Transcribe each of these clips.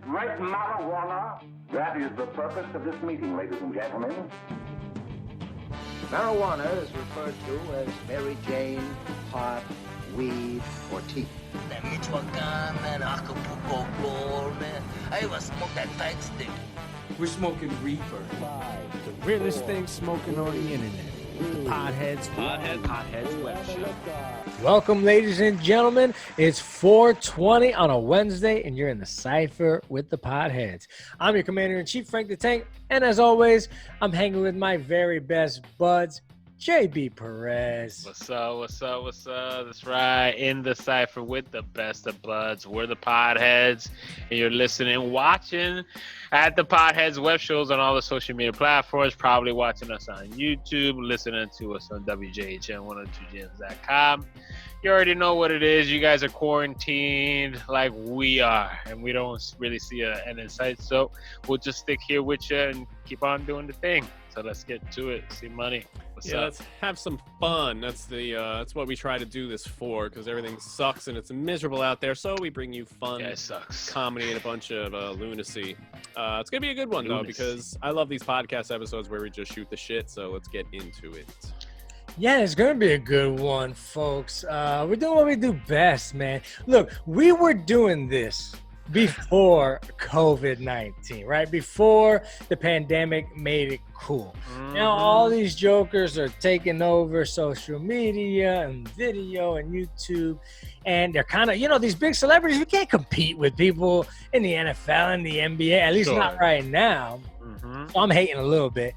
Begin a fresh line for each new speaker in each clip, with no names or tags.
Right marijuana, that is the purpose of this meeting, ladies and gentlemen.
Marijuana is referred to as Mary Jane, pot, weed, or tea.
That Michoacan, man, Acapulco Gold, man. I even smoke that tight stick.
We're smoking reefer.
The realest thing smoking on the internet. Podheads Web Show. Welcome, ladies and gentlemen. It's 4:20 on a Wednesday, and you're in the Cypher with the Podheads. I'm your Commander-in-Chief, Frank the Tank, and as always, I'm hanging with my very best buds, JB Perez.
What's up? That's right. In the Cypher with the best of buds. We're the Podheads, and you're listening, watching at the Podheads web shows on all the social media platforms, probably watching us on YouTube, listening to us on WJHN102gems.com. You already know what it is. You guys are quarantined like we are, and we don't really see an end in sight, so we'll just stick here with you and keep on doing the thing. So let's get to it. See money. What's up?
Let's have some fun. That's what we try to do this for, because everything sucks and it's miserable out there. So we bring you fun,
Yeah, it sucks.
comedy, and a bunch of lunacy. It's gonna be a good one though, because I love these podcast episodes where we just shoot the shit. So let's get into it.
Yeah, it's going to be a good one, folks. We're doing what we do best, man. Look, we were doing this before COVID-19, right? Before the pandemic made it cool. Now all these jokers are taking over social media and video and YouTube, and they're kind of, these big celebrities, we can't compete with people in the NFL and the NBA, at least not right now. So I'm hating a little bit,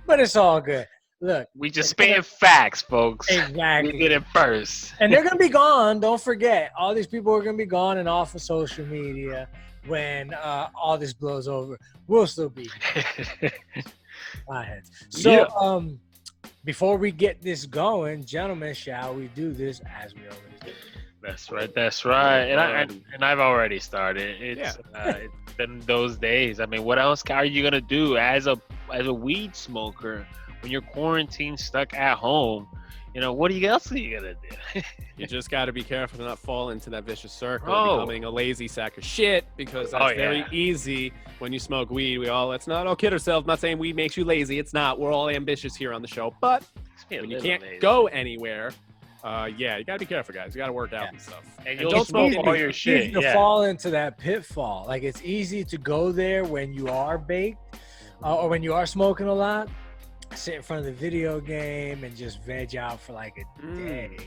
but it's all good. Look,
we just spitting facts, folks.
Exactly.
We did it first.
And they're going to be gone. Don't forget. All these people are going to be gone and off of social media when all this blows over. We'll still be here. So, before we get this going, gentlemen, shall we do this as we always do?
That's right. And I've already started. It's been those days. I mean, what else are you going to do as a weed smoker? When you're quarantined, stuck at home, what else are you gonna do?
You just got to be careful to not fall into that vicious circle of becoming a lazy sack of shit, because that's very easy when you smoke weed. Let's not all kid ourselves. I'm not saying weed makes you lazy. It's not. We're all ambitious here on the show. But when you can't go anywhere, you got to be careful, guys. You got to work out and stuff.
And you'll don't smoke all your shit.
It's easy to fall into that pitfall. Like, it's easy to go there when you are baked or when you are smoking a lot. Sit in front of the video game and just veg out for like a day.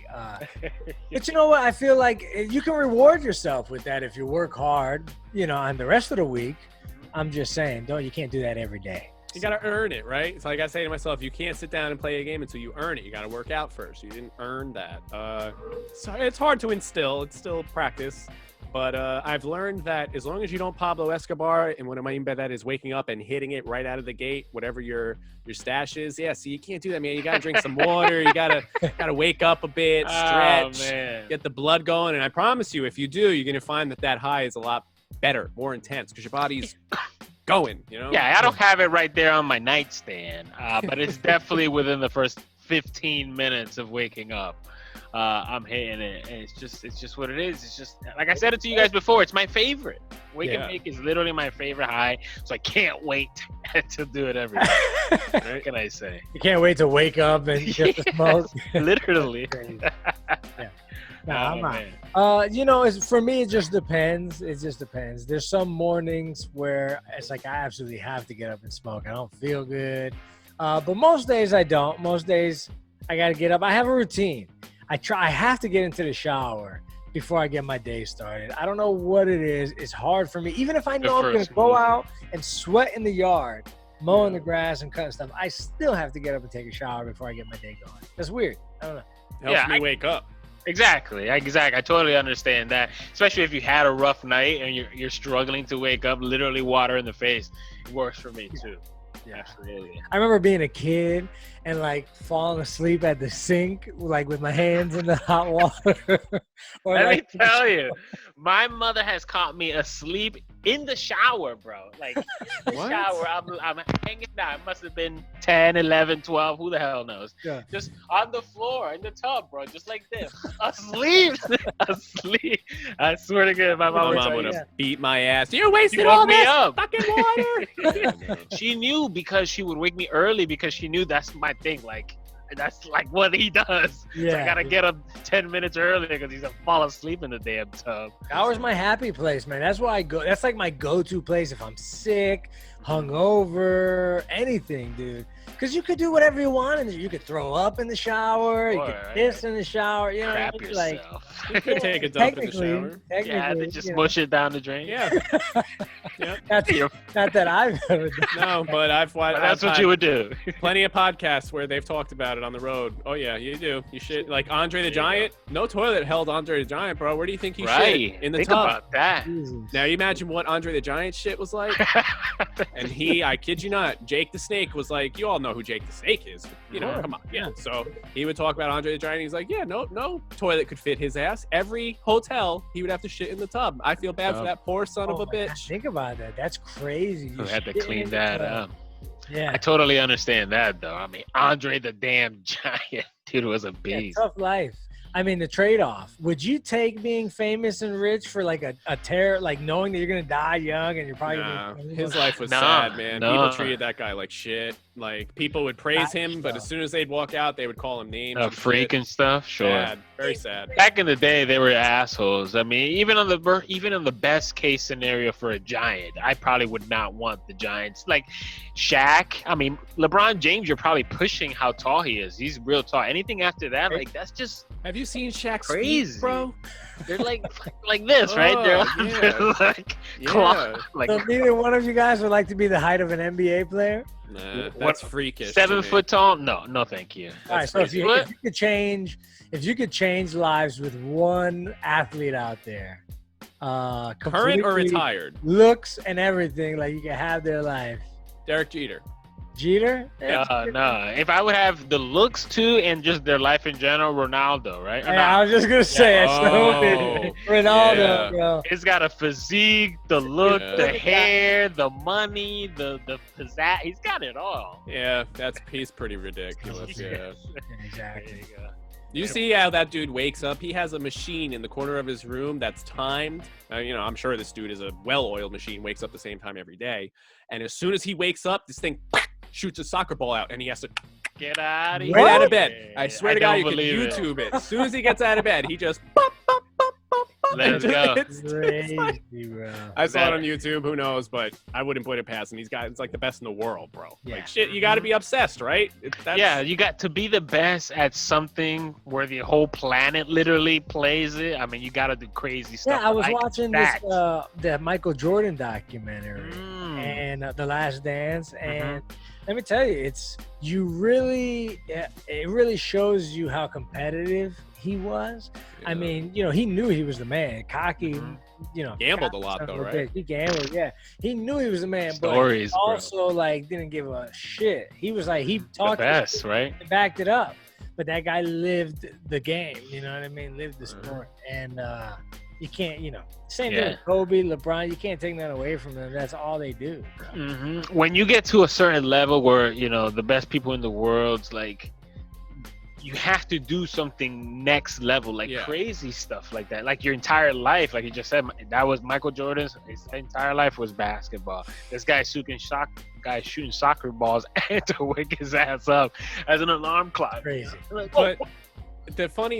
But you know what? I feel like you can reward yourself with that if you work hard, on the rest of the week. I'm just saying, you can't do that every day.
You got to earn it, right? So I got to say to myself, you can't sit down and play a game until you earn it. You got to work out first. You didn't earn that. So it's hard to instill. It's still practice. But I've learned that as long as you don't Pablo Escobar, and what I mean by that is waking up and hitting it right out of the gate, whatever your stash is. Yeah, so you can't do that, man. You got to drink some water. You gotta wake up a bit, stretch, get the blood going. And I promise you, if you do, you're going to find that high is a lot better, more intense, because your body's going,
Yeah, I don't have it right there on my nightstand, but it's definitely within the first 15 minutes of waking up. I'm hitting it, and it's just what it is. It's just, like I said it to you guys before, it's my favorite. Wake and bake is literally my favorite high, so I can't wait to do it every day. What can I say?
You can't wait to wake up and get the smoke.
Literally.
I'm not. For me, it just depends. It just depends. There's some mornings where it's like I absolutely have to get up and smoke. I don't feel good. But most days I don't. Most days I got to get up. I have a routine. I have to get into the shower before I get my day started. I don't know what it is. It's hard for me. Even if I know I'm going to go out and sweat in the yard, mowing the grass and cutting stuff, I still have to get up and take a shower before I get my day going. That's weird. I don't know.
Helps me wake up.
Exactly. I totally understand that. Especially if you had a rough night and you're struggling to wake up, literally water in the face. It works for me too. Yeah, absolutely.
I remember being a kid and falling asleep at the sink, with my hands in the hot water.
Let me tell you, my mother has caught me asleep in the shower, bro. Like, in the
What?
shower, I'm hanging out. It must have been 10, 11, 12. Who the hell knows?
Yeah.
Just on the floor, in the tub, bro. Just like this. Asleep. Asleep. I swear to God, my
My
mom
mom would
would
have beat my ass. You're wasting
woke
all
me
this
up.
fucking water.
She knew because she would wake me early because she knew that's my thing. Like, that's like what he does. So I gotta get up 10 minutes earlier because he's gonna fall asleep in the damn tub.
Shower's my happy place, man. That's why I go. That's like my go-to place if I'm sick, hungover, anything, dude. Because you could do whatever you want, and you could throw up in the shower, you could piss in the shower. You know,
Crap
what I mean? Like,
yourself.
You could take a dump in the
technically,
shower.
Yeah, they
you
just
know,
mush it down the drain.
Yeah. Yep.
not that I've ever done.
No, but I've watched.
But that's what you would do.
Plenty of podcasts where they've talked about it on the road. Oh yeah, you do. You shit like Andre the Giant. No toilet held Andre the Giant, bro. Where do you think he
Right.
shit? In the
Think
tub.
about that.
Jesus.
Now you imagine what Andre the Giant shit was like. And I kid you not, Jake the Snake was like, you all know who Jake the Snake is. You know,
Sure.
come on. Yeah. So he would talk about Andre the Giant. He's like, yeah, no toilet could fit his ass. Every hotel, he would have to shit in the tub. I feel bad for that poor son of a
Oh my God,
bitch.
think about that. That's crazy.
Who
You
had to
shit
clean
in the
that
tub.
up.
Yeah.
I totally understand that, though. I mean, Andre the damn Giant, dude, was a
Yeah,
beast.
tough life. I mean, the trade-off. Would you take being famous and rich for like a terror, like knowing that you're gonna die young and you're probably
Nah,
gonna
his life was
Nah,
sad, man.
nah.
People treated that guy like shit. Like people would praise
That's
him, but
tough.
as soon as they'd walk out, they would call him names.
A
and
freak
shit.
and stuff, sure.
Sad, very sad.
Back in the day, they were assholes. I mean, even on the best case scenario for a Giant, I probably would not want the Giants. Like Shaq, I mean, LeBron James, you're probably pushing how tall he is. He's real tall. Anything after that, like that's just
Have you seen Shaq's
Crazy.
feet, bro?
they're like this, right?
Oh,
They're,
yeah.
they're like
Yeah.
like
So neither one of you guys would like to be the height of an NBA player.
Nah,
What-
that's freakish.
7
to me.
foot tall. No, thank you.
All right,
That's
so if
crazy.
you,
What?
if you could change lives with one athlete out there,
Current or
completely
retired?
looks and everything, like you can have their life.
Derek Jeter.
Jeter?
No. If I would have the looks too and just their life in general, Ronaldo, right? Or
Hey,
not.
I was just gonna say,
Oh,
Ronaldo,
yeah.
bro.
It's got a physique, the look,
Yeah.
the hair, the money, the pizzazz. He's got it all.
Yeah, he's pretty ridiculous. Yeah.
There
Exactly.
you go.
You see how that dude wakes up? He has a machine in the corner of his room that's timed. I'm sure this dude is a well-oiled machine, wakes up the same time every day. And as soon as he wakes up, this thing shoots a soccer ball out, and he has to
Get out of here.
right out of bed. I swear to God,
don't
you can
believe it.
YouTube it. As soon as he gets out of bed, he just pop, pop, pop, pop, pop, and
Let's
just
go.
hits- it's like-
Crazy, bro.
I saw it on YouTube. Who knows? But I wouldn't put it past him. It's like the best in the world, bro.
Yeah.
Like shit, you got to be obsessed, right?
Yeah, you got to be the best at something where the whole planet literally plays it. I mean, you got to do crazy stuff.
Yeah, I was
like
watching
that.
the Michael Jordan documentary
Mm.
and The Last Dance,
Mm-hmm.
and let me tell you, it really shows you how competitive he was. I mean, he knew he was the man. Cocky,
Mhm.
Gambled a
cocky
lot,
son
though,
of a
right?
bitch. He gambled, yeah. He knew he was the man,
Stories,
but
bro.
also like didn't give a shit. He was like he
The
talked
best, right?
and backed it up. But that guy lived the game, you know what I mean? Lived the
Mhm.
sport. And you can't, same thing
Yeah.
with Kobe, LeBron, you can't take that away from them. That's all they do. Bro.
When you get to a certain level where the best people in the world's like, you have to do something next level, like
Yeah.
crazy stuff like that. Like your entire life, like you just said, that was Michael Jordan's. His entire life was basketball. This guy shooting soccer balls and to wake his ass up as an alarm clock.
Crazy.
Like,
But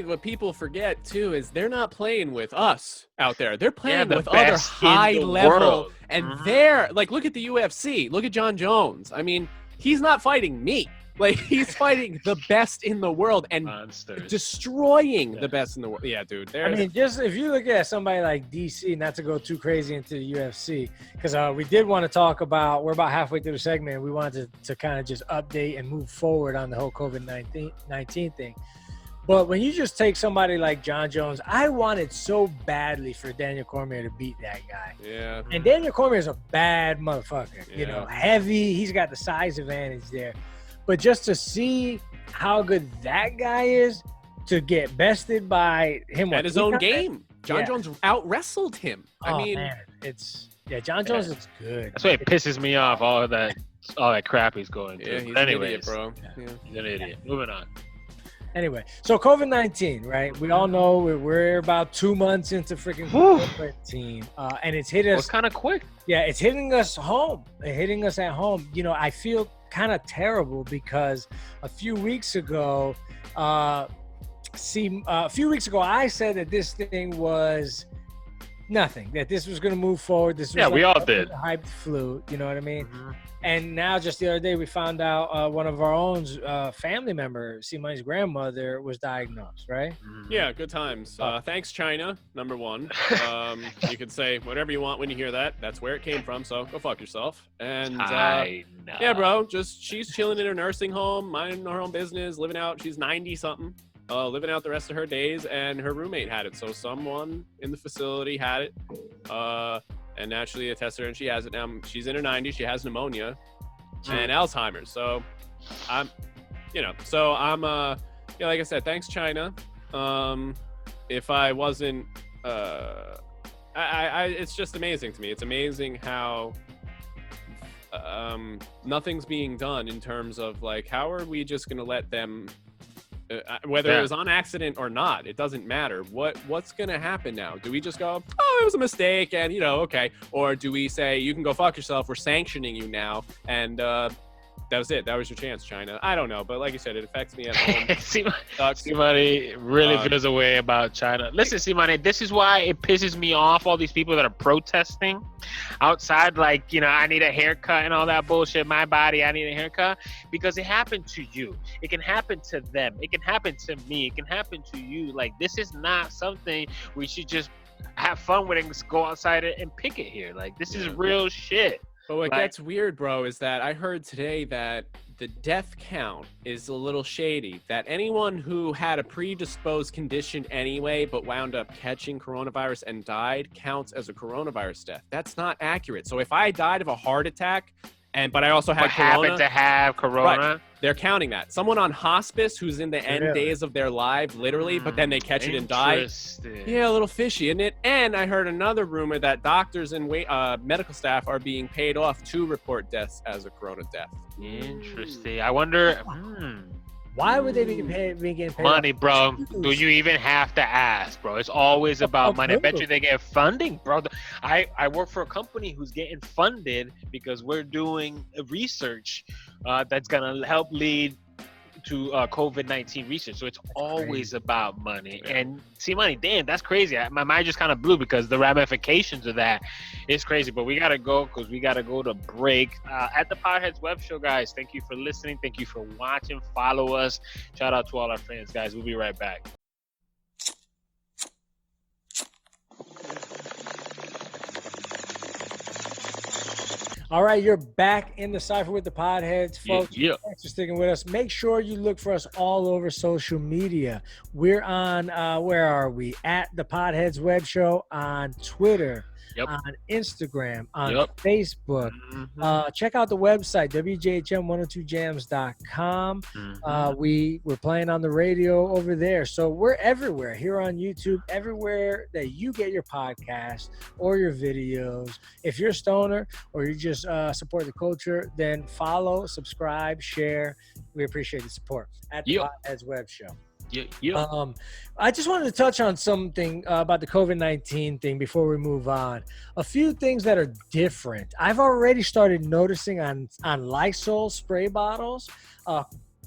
what people forget too is they're not playing with us out there. They're playing
the
with other
best in
high
the
level,
world.
and
Mhm.
they're like, look at the UFC. Look at John Jones. I mean, he's not fighting me. Like he's fighting the best in the world and
monsters.
destroying
Yeah.
the best in the world. Yeah, dude.
I mean, just if you look at somebody like DC, not to go too crazy into the UFC, because we did want to talk about, we're about halfway through the segment. We wanted to kind of just update and move forward on the whole COVID-19 thing. But when you just take somebody like John Jones, I wanted so badly for Daniel Cormier to beat that guy.
yeah.
And Daniel Cormier is a bad motherfucker,
Yeah.
heavy. He's got the size advantage there. But just to see how good that guy is, to get bested by him
At his own game. John
Yeah.
Jones out wrestled him. I
Oh,
mean,
man. John Jones is good.
That's why it pisses me off. All that crap he's going through.
Yeah, he's
But
an
anyways,
idiot, bro. Yeah.
he's an idiot. Moving on.
Anyway, so COVID-19, right? We all know we're about 2 months into freaking COVID-19, and it's hit us.
It's kind of quick.
Yeah, it's hitting us home. It's hitting us at home. You know, I feel kind of terrible because a few weeks ago, I said that this thing was nothing, that this was going to move forward. This was
we all did.
Hyped flu, you know what I mean? Mm-hmm. And now, just the other day, we found out one of our own family members, C-Money's grandmother, was diagnosed, right?
Yeah, good times. Thanks, China, number one. You could say whatever you want when you hear that. That's where it came from, so go fuck yourself. And yeah, bro, just she's chilling in her nursing home, minding her own business, living out. She's 90-something, living out the rest of her days, and her roommate had it. So someone in the facility had it. And naturally they tested her and she has it now. She's in her 90s. She has pneumonia and Alzheimer's. So I'm like I said, thanks China. If I wasn't, it's just amazing to me. It's amazing how nothing's being done in terms of like, how are we just going to let them, whether it was on accident or not, it doesn't matter. What's gonna happen now? Do we just go, oh, it was a mistake, and okay, or do we say you can go fuck yourself? We're sanctioning you now, and that was it. That was your chance, China. I don't know, but like you said, it affects me at home.
C-Money really feels a way about China. Listen, C-Money, this is why it pisses me off, all these people that are protesting outside, like, I need a haircut and all that bullshit, my body, I need a haircut, because it happened to you. It can happen to them. It can happen to me. It can happen to you. Like, this is not something we should just have fun with and just go outside and pick it here. Like, this is real shit.
But what gets weird, bro, is that I heard today that the death count is a little shady. That anyone who had a predisposed condition anyway, but wound up catching coronavirus and died counts as a coronavirus death. That's not accurate. So if I died of a heart attack, but I also had corona,
happened to have corona,
right, they're counting that. Someone on hospice who's in the end days of their life, literally, but then they catch it and die. Yeah, a little fishy, isn't it? And I heard another rumor that doctors and medical staff are being paid off to report deaths as a corona death.
Interesting. I wonder.
Why would they be getting paid
money, bro? Do you even have to ask, bro? It's always about money. I bet you they get funding, bro. I work for a company who's getting funded because we're doing research that's gonna help lead to COVID-19 research. So it's always about money. And C-Money, damn, that's crazy. My mind just kind of blew because the ramifications of that is crazy. But we got to go because we got to go to break. At the Podheads Web Show, guys, thank you for listening. Thank you for watching. Follow us. Shout out to all our friends, guys. We'll be right back.
All right, you're back in the Cypher with the Podheads, folks.
Yeah.
Thanks for sticking with us. Make sure you look for us all over social media. We're on, where are we? At the Podheads Web Show on Twitter, on Instagram, on Facebook. Check out the website, wjhm102jams.com. We're playing on the radio over there. So we're everywhere, here on YouTube, everywhere that you get your podcast or your videos. If you're a stoner or you just support the culture, then follow, subscribe, share. We appreciate the support at the Podheads Web Show. I just wanted to touch on something about the COVID-19 thing before we move on. A few things that are different. I've already started noticing on Lysol spray bottles,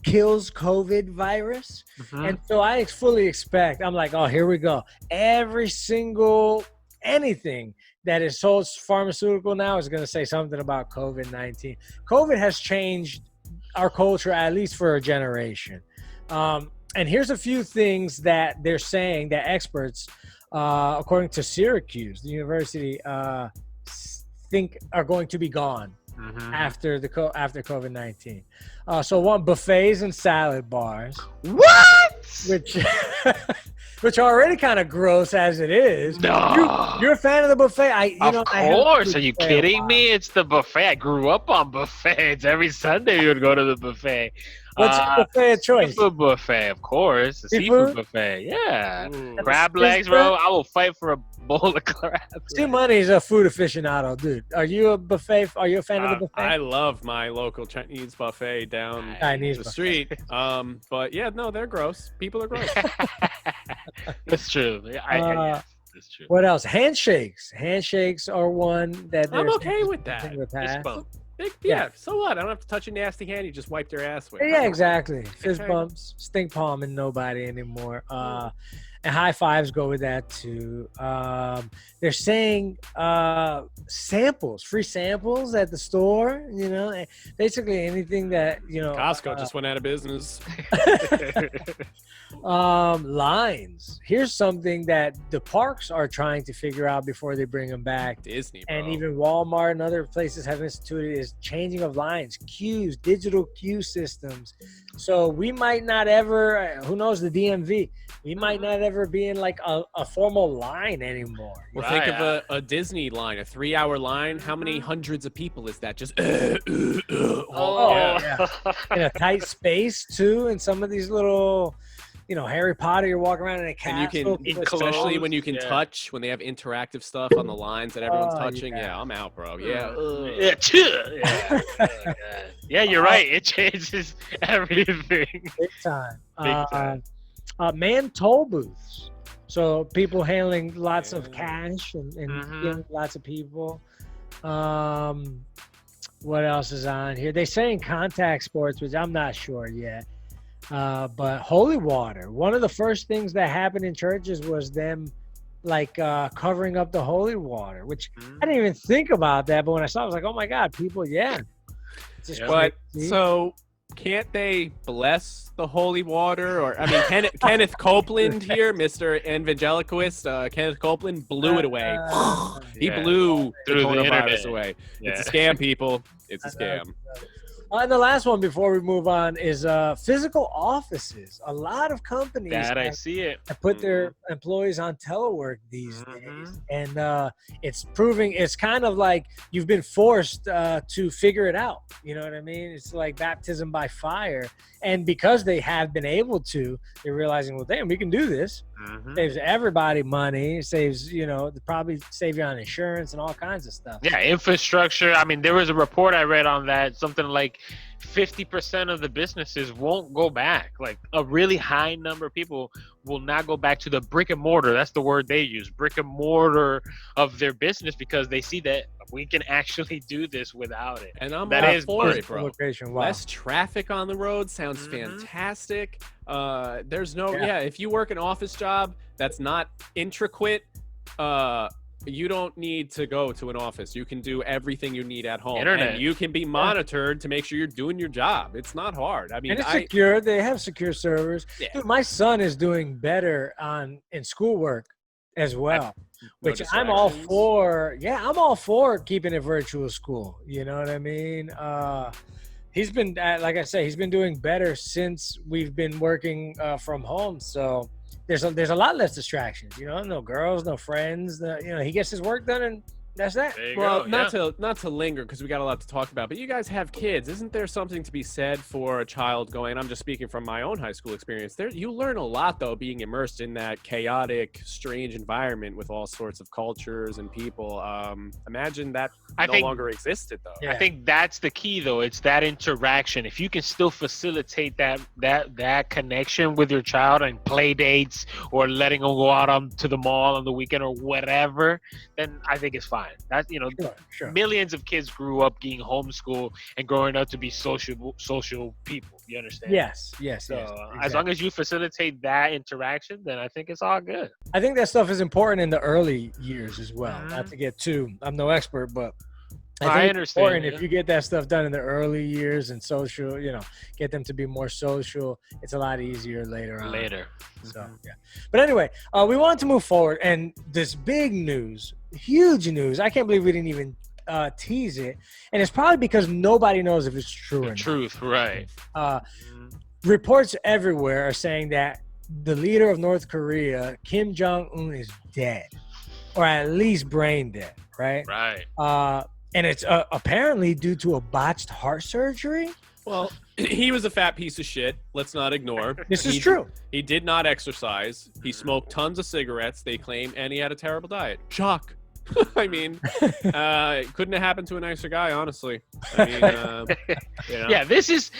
kills COVID virus. And so I fully expect, I'm like, oh, here we go. Every single anything that is sold pharmaceutical now is going to say something about COVID-19. COVID has changed our culture, at least for a generation. And here's a few things that they're saying that experts, according to Syracuse, the university, think are going to be gone after COVID-19. So one, buffets and salad bars.
What?
Which are already kind of gross as it is.
No.
You're a fan of the buffet?
Of course. Are you kidding me? It's the buffet. I grew up on buffets. Every Sunday we would go to the buffet.
What's your buffet of choice?
Seafood buffet, of course. The seafood buffet, yeah. Crab legs, bro. I will fight for a bowl of crab.
Stu Money's a food aficionado, dude. Are you a buffet? Are you a fan of the buffet?
I love my local Chinese buffet down the street. But yeah, no, they're gross. People are gross.
That's true. That's true.
What else? Handshakes. Handshakes are one that
I'm okay with that.
Fist bump.
Yeah, so what? I don't have to touch a nasty hand. You just wipe their ass with.
Yeah, exactly. Fist bumps, stink palming nobody anymore. And high fives go with that too. They're saying samples, free samples at the store. You know, basically anything that
Costco just went out of business.
Lines. Here's something that the parks are trying to figure out before they bring them back.
Disney, bro.
And even Walmart and other places have instituted is changing of lines, queues, digital queue systems. So we might not ever, who knows, the DMV, we might not ever be in like a formal line anymore.
Well, think of a Disney line, a 3-hour line. How many hundreds of people is that? Just yeah.
In a tight space too, in some of these little, Harry Potter, you're walking around in a castle.
And you can, especially when you can touch, when they have interactive stuff on the lines that everyone's touching. Yeah, I'm out, bro. Yeah.
Yeah, you're right. It changes everything.
Big time. Man toll booths. So people handling lots of cash and lots of people. What else is on here? They're saying contact sports, which I'm not sure yet. But holy water. One of the first things that happened in churches was them covering up the holy water, which I didn't even think about that. But when I saw it, I was like, oh my God, people,
But so can't they bless the holy water? Or I mean, Kenneth Copeland here, Mr. Evangelicalist, Kenneth Copeland blew it away. He blew the coronavirus away. Yeah. It's a scam, people. It's a scam.
And the last one before we move on is physical offices. A lot of companies have put their employees on telework these days. And it's kind of like you've been forced to figure it out. You know what I mean? It's like baptism by fire. And because they have been able to, they're realizing, well, damn, we can do this. Saves everybody money. Saves, probably save you on insurance and all kinds of stuff.
Yeah, infrastructure. I mean, there was a report I read on that. Something like 50% of the businesses won't go back. Like a really high number of people will not go back to the brick and mortar. That's the word they use, brick and mortar of their business, because they see that we can actually do this without it.
And I'm all for it, bro.
Wow.
Less traffic on the road sounds fantastic. There's no, if you work an office job that's not intricate, you don't need to go to an office. You can do everything you need at home.
Internet.
And you can be monitored to make sure you're doing your job. It's not hard. I mean,
and it's secure. They have secure servers. Yeah. Dude, my son is doing better in schoolwork as well, which I'm all for. Yeah, I'm all for keeping it virtual school. You know what I mean? He's been, like I said, he's been doing better since we've been working from home. So there's a lot less distractions, no girls, no friends, he gets his work done and that's that.
Well, not to linger, because we got a lot to talk about, but you guys have kids. Isn't there something to be said for a child going, I'm just speaking from my own high school experience, you learn a lot though being immersed in that chaotic, strange environment with all sorts of cultures and people. Imagine that no longer existed though.
Yeah. I think that's the key though. It's that interaction. If you can still facilitate that connection with your child and play dates or letting them go out to the mall on the weekend or whatever, then I think it's fine. That
sure.
Millions of kids grew up being homeschooled and growing up to be social people. You understand?
Yes.
So
Exactly.
as long as you facilitate that interaction, then I think it's all good.
I think that stuff is important in the early years as well. Not to get I'm no expert, but I think it's important if you get that stuff done in the early years and social, get them to be more social. It's a lot easier later on. So, yeah. But anyway, we wanted to move forward, and this big news, huge news. I can't believe we didn't even tease it, and it's probably because nobody knows if it's true or not.
Truth, right?
Reports everywhere are saying that the leader of North Korea, Kim Jong Un, is dead, or at least brain dead. Right.
Right.
And it's apparently due to a botched heart surgery.
Well, he was a fat piece of shit. Let's not ignore.
This is true.
He did not exercise. He smoked tons of cigarettes, they claim, and he had a terrible diet. Shock. I mean, it couldn't have happened to a nicer guy, honestly. I mean, you know.
Yeah, this is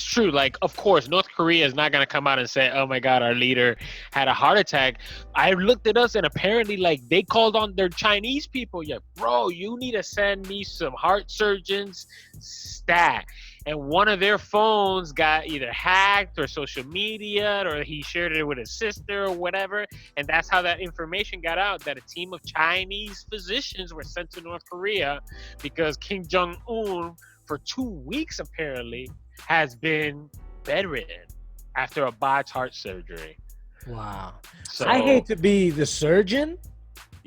true. Like, of course, North Korea is not gonna come out and say, "Oh my God, our leader had a heart attack." I looked at us, and apparently, like, they called on their Chinese people. Yeah, bro, you need to send me some heart surgeons, stat. And one of their phones got either hacked or social media, or he shared it with his sister or whatever. And that's how that information got out, that a team of Chinese physicians were sent to North Korea because Kim Jong Un, for 2 weeks apparently, has been bedridden after a botched heart surgery.
Wow.
So,
I hate to be the surgeon.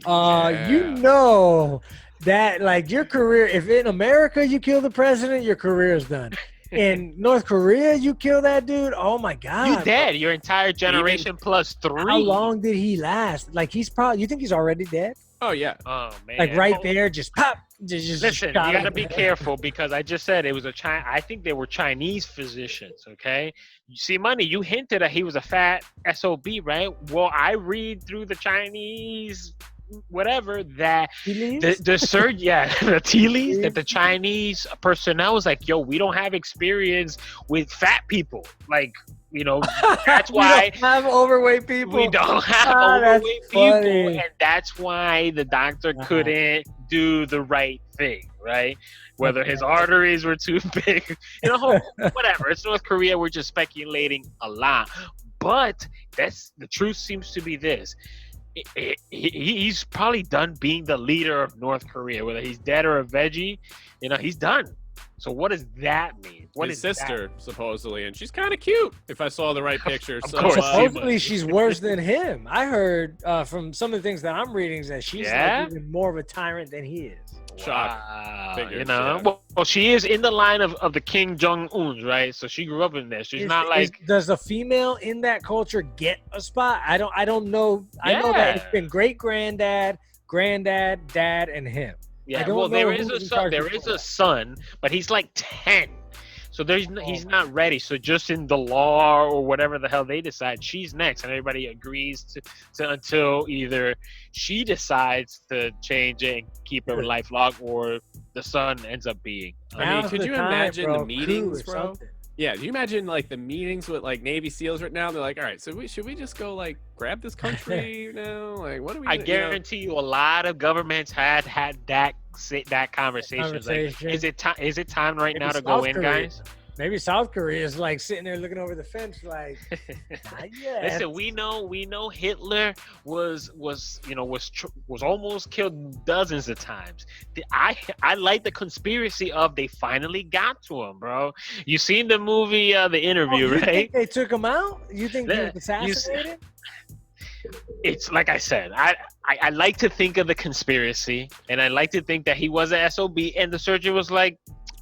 Yeah.
You know that, like, your career, if in America you kill the president, your career is done. In North Korea, you kill that dude, oh my God.
You dead. Your entire generation plus 3.
How long did he last? Like, he's probably, you think he's already dead?
Oh, yeah.
Oh, man.
Like, right there, just pop. Just
Listen, you
shot
got to
him.
be careful because I just said it was I think they were Chinese physicians, okay? You see, Money, you hinted that he was a fat SOB, right? Well, I read through the Chinese whatever that the surgeon, the tea leaves, that the Chinese personnel was like, yo, we don't have experience with fat people. Like, you know, that's why
we don't have overweight people.
We don't have overweight people, and that's why the doctor couldn't do the right thing, right? Whether his arteries were too big, you know, whatever. It's North Korea. We're just speculating a lot, but that's the truth. Seems to be this. He's probably done being the leader of North Korea, whether he's dead or a veggie. You know, he's done. So what does that mean? What
his
is
sister, supposedly, and she's kind of cute if I saw the right picture.
Of
so,
course.
Supposedly she's worse than him. I heard from some of the things that I'm reading is that she's like even more of a tyrant than he is.
Shock.
You know, well, she is in the line of the Kim Jong Un, right? So she grew up in there. She's not like.
Does a female in that culture get a spot? I don't know. I know that it's been great granddad, dad, and him.
Yeah, well, there is a son. There is a son, but he's like 10. So he's not ready. So just in the law or whatever the hell they decide, she's next, and everybody agrees to until either she decides to change it and keep her lifelong, or the son ends up being.
I mean, could you imagine the meetings, bro?
Something.
Yeah, do you imagine like the meetings with like Navy SEALs right now? They're like, all right, so should we just go like grab this country now? Like, what do we?
I guarantee you, a lot of governments had that conversation. Like, is it time right now to go in, guys?
Maybe South Korea is like sitting there looking over the fence, like, not yet.
Listen, we know Hitler was almost killed dozens of times. I like the conspiracy of they finally got to him, bro. You seen the movie, The Interview, right?
Think they took him out? You think he was assassinated?
It's like I said, I like to think of the conspiracy, and I like to think that he was an SOB, and the surgeon was like,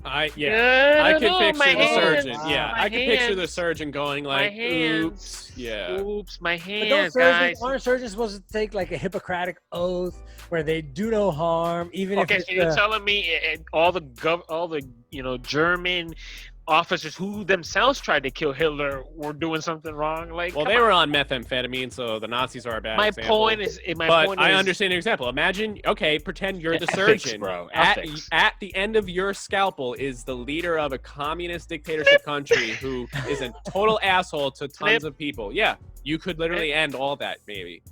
I could picture the surgeon. Yeah, I could picture the surgeon going like, "Oops, yeah,
oops, my hands, guys."
Aren't surgeons supposed to take like a Hippocratic oath where they do no harm, even if?
Okay, so you're telling me all the German officers who themselves tried to kill Hitler were doing something wrong? Like,
well, they were on methamphetamine, so the Nazis are a bad example.
My point
I
is,
understand your example. Imagine, okay, pretend you're the
ethics,
surgeon.
bro.
At the end of your scalpel is the leader of a communist dictatorship country who is a total asshole to tons of people. Yeah, you could literally end all that, maybe.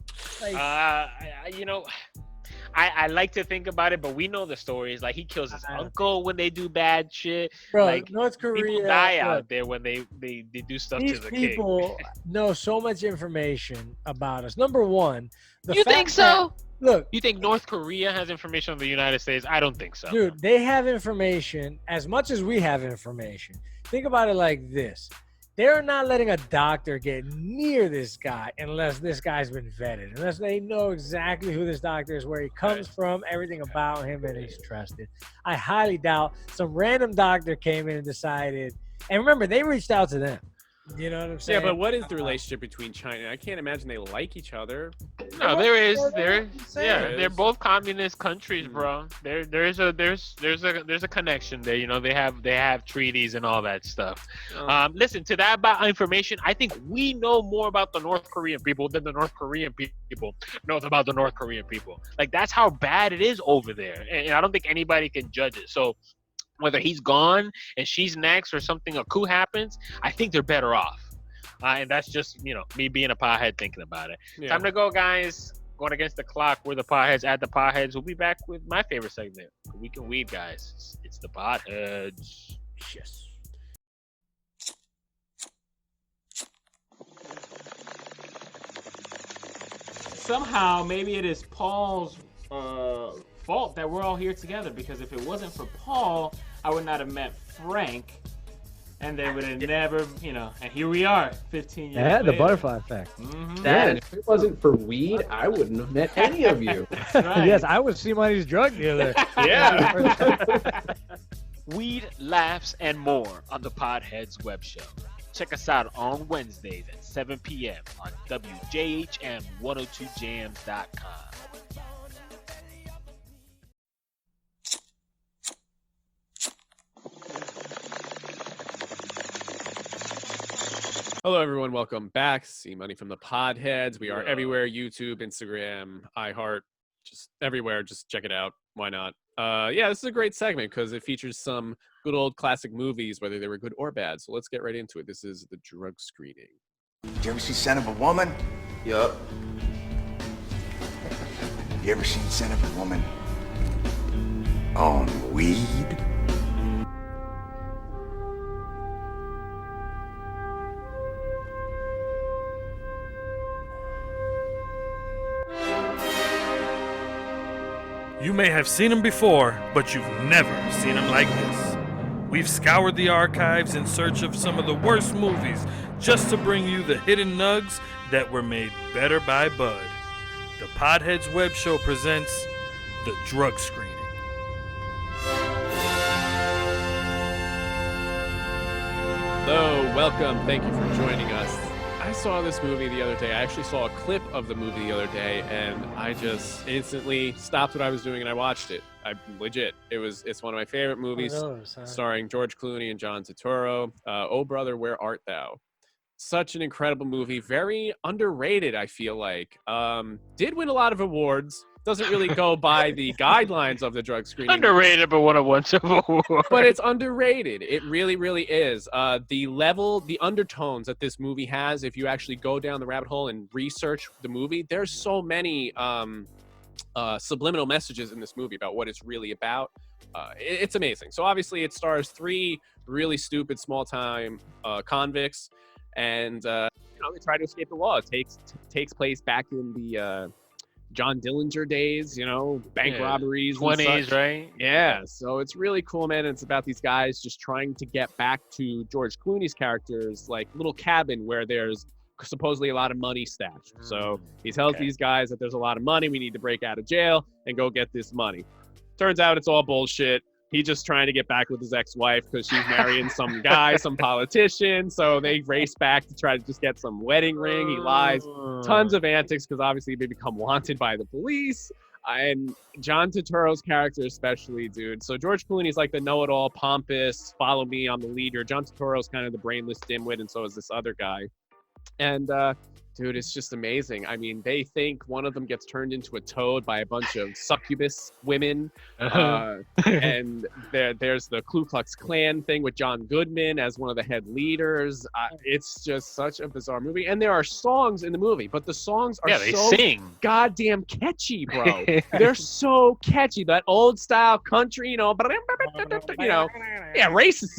I like to think about it, but we know the stories. Like, he kills his uncle when they do bad shit.
Bro,
like,
North Korea,
people die out there when they do stuff to the king.
These people know so much information about us. Number one,
you think so?
Look,
you think North Korea has information on the United States? I don't think so.
Dude, they have information as much as we have information. Think about it like this. They're not letting a doctor get near this guy unless this guy's been vetted, unless they know exactly who this doctor is, where he comes from, everything about him, and he's trusted. I highly doubt some random doctor came in and decided. And remember, they reached out to them. You know what I'm
Yeah,
saying?
but what is the relationship between China? I can't imagine they like each other.
No, there is.
There
Yeah,
is.
they're both communist countries, bro. There's a connection there. You know, they have treaties and all that stuff. Listen to that about information. I think we know more about the North Korean people than the North Korean people know about the North Korean people. Like, that's how bad it is over there, and I don't think anybody can judge it. So whether he's gone and she's next or something, a coup happens, I think they're better off. And that's just, me being a pothead thinking about it.
Yeah.
Time to go, guys. Going against the clock. We're the potheads at the potheads. We'll be back with my favorite segment. We can weed, guys. It's the potheads.
Yes.
Somehow, maybe it is Paul's fault that we're all here together, because if it wasn't for Paul, I would not have met Frank, and they would have never, and here we are, 15 years
Yeah, the
later.
butterfly effect.
Mhm.
Yeah, and if it wasn't for weed, I wouldn't have met any of you.
Right.
Yes, I was C-Money's drug dealer.
Yeah.
Weed, laughs, and more on the Podheads web show. Check us out on Wednesdays at 7 p.m. on WJHM102jams.com.
Hello, everyone. Welcome back. See Money from the Podheads. We are everywhere: YouTube, Instagram, iHeart, just everywhere. Just check it out. Why not? Yeah, this is a great segment because it features some good old classic movies, whether they were good or bad. So let's get right into it. This is the drug screening.
Did you ever see Son of a Woman?
Yup.
You ever seen Son of a Woman on weed?
You may have seen him before, but you've never seen him like this. We've scoured the archives in search of some of the worst movies just to bring you the hidden nugs that were made better by Bud. The Podheads Web Show presents The Drug Screening.
Hello, welcome. Thank you for joining us. I saw this movie the other day. I actually saw a clip of the movie the other day, and I just instantly stopped what I was doing and I watched it. It's one of my favorite movies, starring George Clooney and John Turturro. Oh Brother, Where Art Thou? Such an incredible movie, very underrated, I feel like. Did win a lot of awards. Doesn't really go by the guidelines of the drug screening.
Underrated, but won a bunch of awards.
But it's underrated. It really, really is. The undertones that this movie has, if you actually go down the rabbit hole and research the movie, there's so many subliminal messages in this movie about what it's really about. It's amazing. So obviously it stars three really stupid small-time convicts, and they try to escape the law. It takes place back in the John Dillinger days, bank robberies,
20s, right?
Yeah, so it's really cool, man. It's about these guys just trying to get back to George Clooney's character's like little cabin where there's supposedly a lot of money stashed. So he tells these guys that there's a lot of money. We need to break out of jail and go get this money. Turns out it's all bullshit. He's just trying to get back with his ex-wife because she's marrying some guy, some politician. So they race back to try to just get some wedding ring. He lies. Tons of antics because obviously they become wanted by the police. And John Turturro's character especially, dude. So George Clooney's like the know-it-all, pompous, follow me, I'm the leader. John Turturro's kind of the brainless dimwit, and so is this other guy. And dude, it's just amazing. I mean, they think one of them gets turned into a toad by a bunch of succubus women. And there's the Ku Klux Klan thing with John Goodman as one of the head leaders. It's just such a bizarre movie. And there are songs in the movie, but the songs are
they
so
sing.
goddamn catchy, bro. They're so catchy. That old style country, racist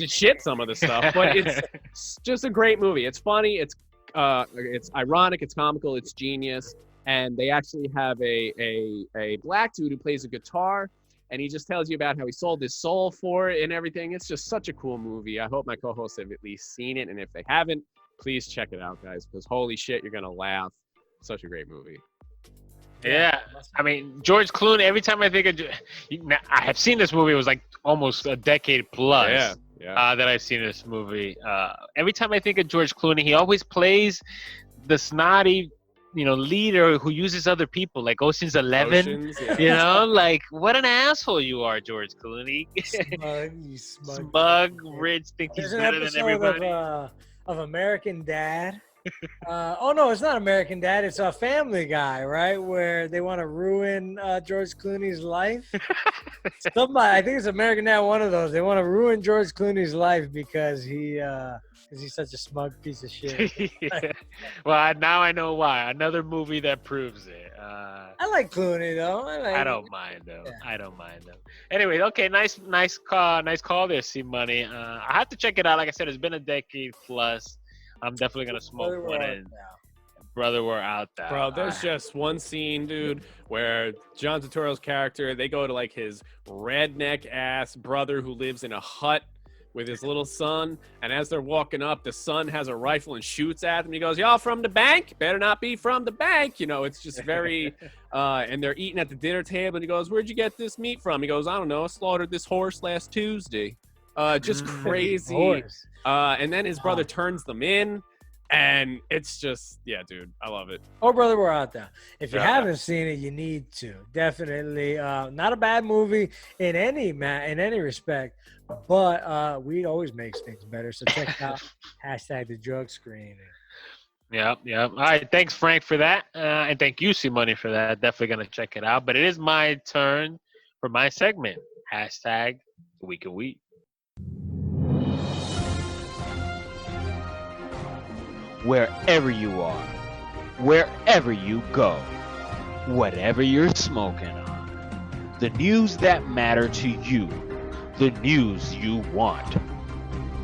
as shit, some of the stuff. But it's just a great movie. It's funny. It's ironic, it's comical, it's genius, and they actually have a black dude who plays a guitar, and he just tells you about how he sold his soul for it and everything. It's just such a cool movie. I hope my co-hosts have at least seen it, and if they haven't, please check it out, guys, because holy shit, you're gonna laugh. Such a great movie.
Yeah, I mean, George Clooney, every time I think of, I have seen this movie, it was like almost a decade plus. that I've seen in this movie. Every time I think of George Clooney, he always plays the snotty, leader who uses other people, like Ocean's 11.
Oceans, yeah.
You know, like what an asshole you are, George Clooney. Smug, rich, think he's
There's an
better than
episode
everybody.
of American Dad. Oh no, it's not American Dad. It's a Family Guy, right? Where they want to ruin George Clooney's life. Somebody, I think it's American Dad. One of those. They want to ruin George Clooney's life because he's such a smug piece of shit.
Yeah. Well, now I know why. Another movie that proves it.
I like Clooney though.
I don't mind though. Yeah. I don't mind though. Anyway, okay, nice call there, C Money. I have to check it out. Like I said, it's been a decade plus. I'm definitely gonna smoke one. And brother, we're out there.
Bro, there's just one scene, dude, where John Turturro's character, they go to like his redneck ass brother who lives in a hut with his little son, and as they're walking up, the son has a rifle and shoots at them. He goes, "Y'all from the bank? Better not be from the bank." It's just very and they're eating at the dinner table, and he goes, "Where'd you get this meat from?" He goes, "I don't know, I slaughtered this horse last Tuesday." Just crazy. And then his brother turns them in, and it's just, yeah, dude, I love it.
Oh, brother, we're out there. If you haven't seen it, you need to. Definitely. Not a bad movie in any respect, but weed always makes things better. So check out #the drug screening.
Yep. All right, thanks, Frank, for that. And thank you, C-Money, for that. Definitely going to check it out. But it is my turn for my segment. #the Week of Weed.
Wherever you are, wherever you go, whatever you're smoking on, the news that matter to you, the news you want.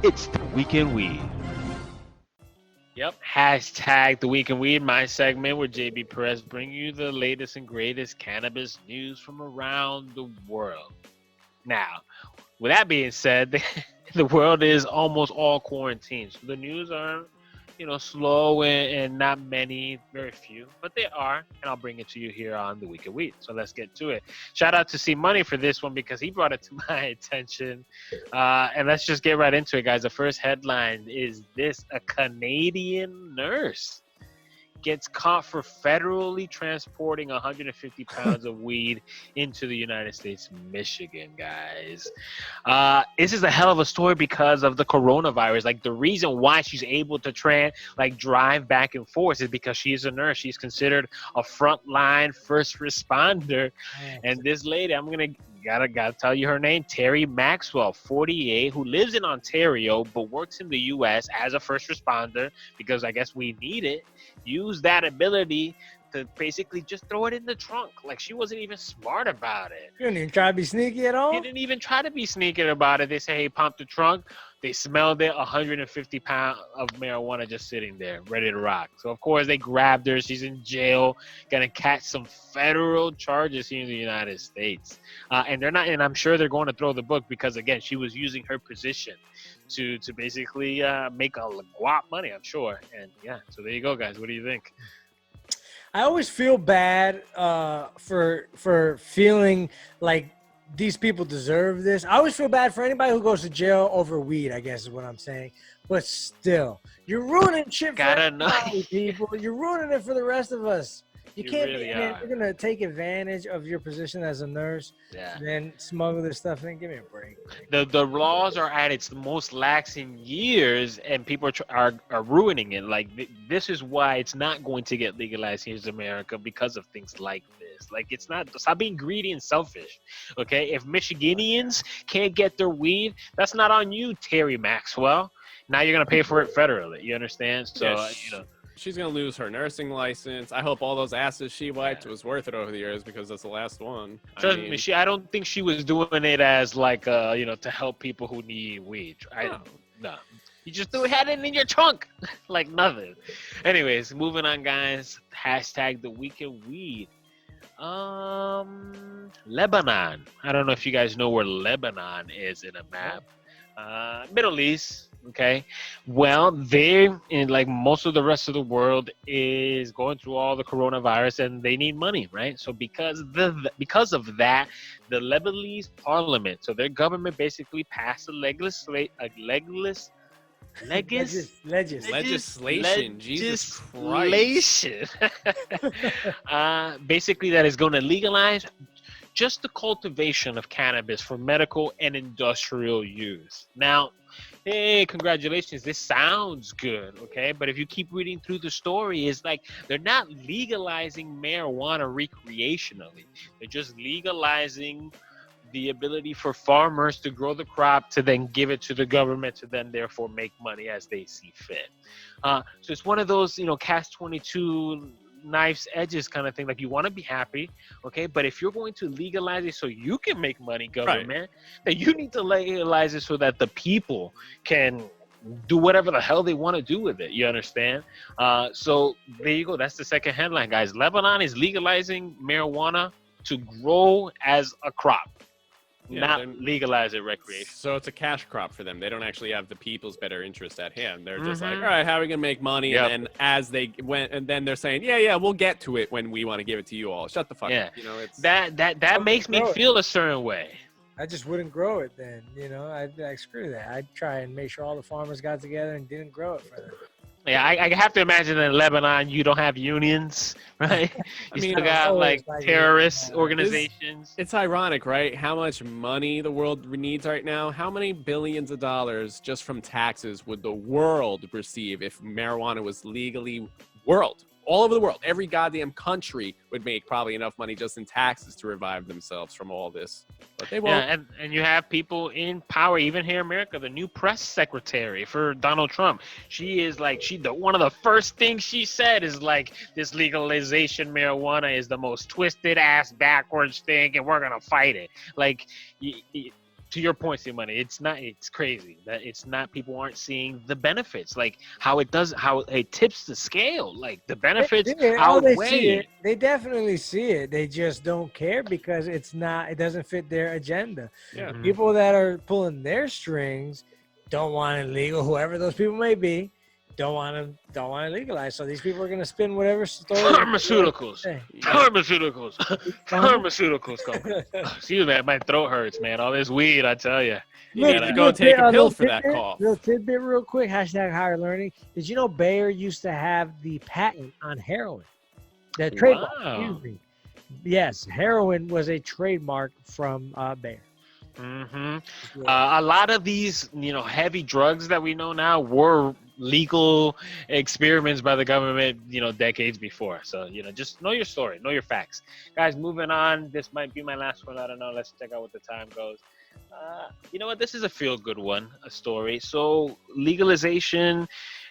It's the Week in Weed.
Yep, #the Week in Weed, my segment where JB Perez bring you the latest and greatest cannabis news from around the world. Now, with that being said, the world is almost all quarantined. So the news are, slow and not many, very few, but they are, and I'll bring it to you here on the Week of Weed. So let's get to it. Shout out to C Money for this one because he brought it to my attention. And let's just get right into it, guys. The first headline is this: a Canadian nurse gets caught for federally transporting 150 pounds of weed into the United States, Michigan, guys. This is a hell of a story because of the coronavirus. Like, the reason why she's able to drive back and forth is because she's a nurse. She's considered a frontline first responder. And this lady, I'm going to gotta tell you her name, Terry Maxwell, 48, who lives in Ontario but works in the U.S. as a first responder because I guess we need it. Use that ability to basically just throw it in the trunk. Like, she wasn't even smart about it.
You didn't even try to be sneaky at all?
He didn't even try to be sneaky about it. They say, hey, pump the trunk. They smelled it, 150 pounds of marijuana just sitting there, ready to rock. So, of course, they grabbed her. She's in jail, going to catch some federal charges here in the United States. And I'm sure they're going to throw the book because, again, she was using her position to basically make a guap money, I'm sure. And, yeah, so there you go, guys. What do you think?
I always feel bad for feeling like these people deserve this. I always feel bad for anybody who goes to jail over weed, I guess is what I'm saying. But still, you're ruining shit for everybody, people. You're ruining it for the rest of us. You can't really you're going to take advantage of your position as a nurse and then smuggle this stuff in. Give me a break.
The laws are at its most lax in years, and people are ruining it. Like, this is why it's not going to get legalized here in America, because of things like this. Like, it's not, stop being greedy and selfish, okay? If Michiganians can't get their weed, that's not on you, Terry Maxwell. Now you're going to pay for it federally. You understand? So,
she's going to lose her nursing license. I hope all those asses she wiped was worth it over the years, because that's the last one.
Trust me, I don't think she was doing it as like, to help people who need weed. No. You just had it in your trunk like nothing. Anyways, moving on, guys. # the Week of Weed. Lebanon. I don't know if you guys know where Lebanon is in a map. Middle East. Okay, well, they in like most of the rest of the world is going through all the coronavirus, and they need money, right? So because of that, the Lebanese parliament, so their government basically passed
Legislation. Jesus Christ.
legislation, basically that is going to legalize just the cultivation of cannabis for medical and industrial use. Now, hey, congratulations, this sounds good, okay? But if you keep reading through the story, it's like they're not legalizing marijuana recreationally. They're just legalizing the ability for farmers to grow the crop to then give it to the government to then therefore make money as they see fit. So it's one of those, catch 22 knife's edges kind of thing. Like, you want to be happy, okay, but if you're going to legalize it so you can make money, government, then you need to legalize it so that the people can do whatever the hell they want to do with it. You understand? So there you go. That's the second headline, guys. Lebanon is legalizing marijuana to grow as a crop, not legalize it recreation.
So it's a cash crop for them. They don't actually have the people's better interest at hand. They're just like, all right, how are we gonna make money?
Yep.
And then as they went, and then they're saying, yeah, we'll get to it when we want to give it to you all. Shut the fuck up. It's
that makes me feel a certain way.
I just wouldn't grow it then. I'd be like, screw that. I'd try and make sure all the farmers got together and didn't grow it for them.
Yeah, I have to imagine in Lebanon you don't have unions, right? You still got like terrorist organizations.
It's ironic, right? How much money the world needs right now. How many billions of dollars just from taxes would the world receive if marijuana was legally all over the world? Every goddamn country would make probably enough money just in taxes to revive themselves from all this. But they won't.
Yeah, and you have people in power, even here in America. The new press secretary for Donald Trump, she is like, one of the first things she said is like, this legalization marijuana is the most twisted ass backwards thing, and we're gonna fight it. Like, to your point, Money, it's crazy that it's not, people aren't seeing the benefits, like how it tips the scale, like the benefits outweigh.
They definitely see it. They just don't care because it doesn't fit their agenda.
Yeah.
People that are pulling their strings don't want it legal, whoever those people may be. Don't want to legalize. So these people are going to spin whatever story.
Pharmaceuticals. Excuse me, my throat hurts, man. All this weed, I tell you.
You gotta go take a pill for that cough.
Little tidbit real quick, #higher learning. Did you know Bayer used to have the patent on heroin? The trademark, excuse me. Yes, heroin was a trademark from Bayer.
A lot of these, heavy drugs that we know now were legal experiments by the government, decades before. So, just know your story, know your facts. Guys, moving on. This might be my last one. I don't know. Let's check out what the time goes. You know what? This is a feel-good one, a story. So legalization